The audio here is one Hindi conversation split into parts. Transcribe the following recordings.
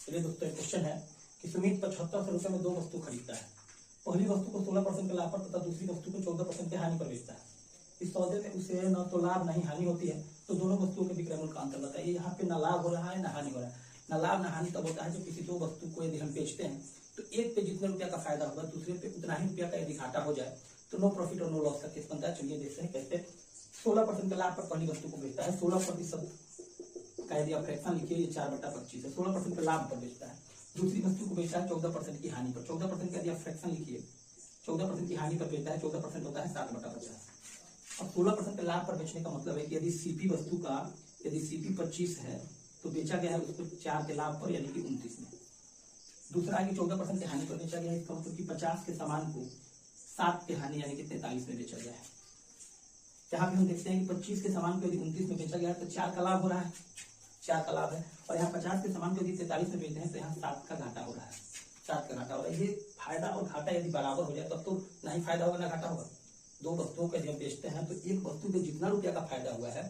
चलिए दोस्तों, एक क्वेश्चन है कि सुमित 7500 रुपए में दो वस्तु खरीदता है। पहली वस्तु को 16% के लाभ पर तथा दूसरी वस्तु को 14% के हानि पर बेचता है। इस सौदे में उसे न तो लाभ नहीं हानि होती है, तो दोनों वस्तुओं के विक्रय मूल्य का अंतर बताइए। यहाँ पे न लाभ हो रहा है न हानि हो रहा है। न लाभ न हानि तब होता है जब किसी दो वस्तु को यदि हम बेचते हैं तो एक पे जितने रुपया का फायदा होगा दूसरे पे उतना ही रुपया का यदि घाटा हो जाए तो नो प्रॉफिट और नो लॉस का केस बनता है। चलिए देखते हैं कैसे। 16% के लाभ पर पहली वस्तु को बेचता है। 16% का यदि आप फ्रैक्शन लिखिए, ये 4/25 है। 16% के लाभ पर बेचता है। दूसरी वस्तु को बेचता है 14% की हानि पर। 14% का यदि आप फ्रैक्शन लिखिए, 14% की हानि पर बेचता है। 14% होता है 7/50। और 16% के लाभ पर बेचने का मतलब है कि यदि सीपी वस्तु का यदि सीपी 25 है तो बेचा गया है उसको 4 के लाभ पर यानी कि 29 में। दूसरा है कि 14% के हानि पर बेचा गया है, इसका मतलब कि 50 के सामान को 7 के हानि यानी कि 43 में बेचा गया है। यहाँ पे हम देखते हैं कि 25 के सामान को यदि 29 में बेचा गया है तो 4 का लाभ हो रहा है, 4 का लाभ है। और यहाँ 50 के सामान को यदि 43 में बेचते हैं तो यहाँ 7 का घाटा हो रहा है, 7 का घाटा हो रहा है। ये फायदा और घाटा यदि बराबर हो जाए तब तो ना ही फायदा होगा ना घाटा होगा। दो वस्तुओं को यदि हम बेचते हैं तो एक वस्तु पे जितना रुपया का फायदा हुआ है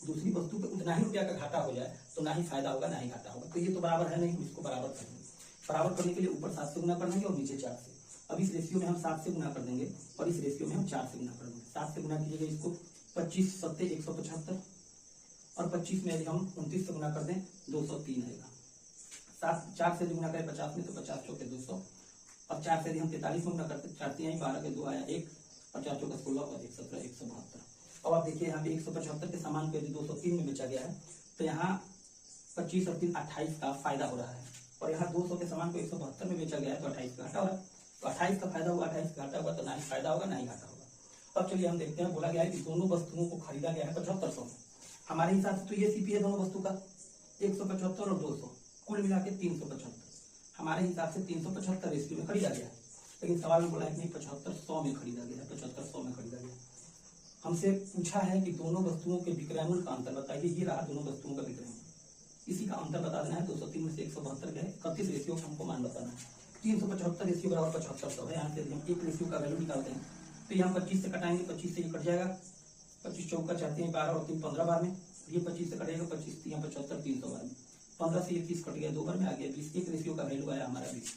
दूसरी वस्तु पे उतना ही रुपया का घाटा हो जाए तो ना ही फायदा होगा ना ही घाटा होगा। तो ये तो बराबर है नहीं, हम इसको बराबर करेंगे। बराबर करने के लिए ऊपर 7 से गुना कर देंगे और नीचे 4 से। अब इस रेशियो में हम 7 से गुना कर देंगे और इस रेशियो में हम 4 से गुना कर देंगे। 7 से गुना कीजिएगा इसको, 25 7 175 और 25 में यदि हम 29 से गुना कर दें 203 आएगा। 4 से गुना करें 50 में तो 50 चौके 200 और 4 से यदि हम 43 में गुना करते 4 3 12 के 2 आया 1 और 4 चौके 16 और 1 17 172। अब आप देखिए यहाँ पे 175 के सामान को यदि 203 में बेचा गया है तो यहाँ 25 और 3 28 का फायदा हो रहा है और यहाँ 200 के सामान को 172 में बेचा गया है तो 28 का घाटा हो रहा है। तो 28 का फायदा हुआ, 28 का घाटा हुआ तो ना ही फायदा होगा ना ही घाटा होगा। अब चलिए हम देखते हैं, बोला गया है कि दोनों वस्तुओं को खरीदा गया है 7500 में। हमारे हिसाब से तो ये सीपी है दोनों वस्तु का 175 और 200, कुल मिला के 375। हमारे हिसाब से 375 रेशियो में खरीदा गया है, लेकिन सवाल में बोला है कि नहीं 75 100 में खरीदा गया है, 75 100 में खरीदा गया। हमसे पूछा है कि दोनों वस्तुओं के विक्रय मूल्य का अंतर बताइए। ये रहा दोनों वस्तुओं का विक्रय मूल्य, इसी का अंतर बता देना है। 203 में से 172 गए, 31 रेशियो हमको मान बताना है। 375 रेशियो बराबर 7500 है। यहाँ से हम एक रेशियो का वैल्यू निकालते हैं तो यहाँ 25 से कटाएंगे, 25 से ये कट जाएगा। 25 चौका चाहते हैं 12 और 3 15 बार में, ये 25 से कटेगा, 25 यहाँ 75 300 बार में, 15 से 30 कट गया 2 बार में, आ गया 20। एक रेशियो का वैल्यू आया हमारा 20।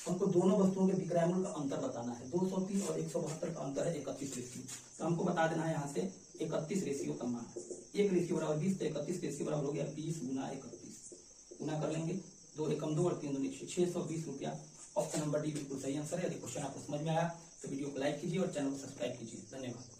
हमको दोनों वस्तुओं के विक्रय मूल्य का अंतर बताना है। 203 और 172 का अंतर है 31 रेशियो। तो हमको बता देना है यहाँ से 31 रेशियो का मान। एक रेशियो बराबर 20 तो 31 रेशियो बराबर हो गया 20 गुना 31। गुना कर लेंगे, 2 एकम 2 और 3 दूनी 6, 620 रुपया। ऑप्शन नंबर डी बिल्कुल सही आंसर है। यदि क्वेश्चन आपको समझ में आया तो वीडियो को लाइक कीजिए और चैनल को सब्सक्राइब कीजिए। धन्यवाद।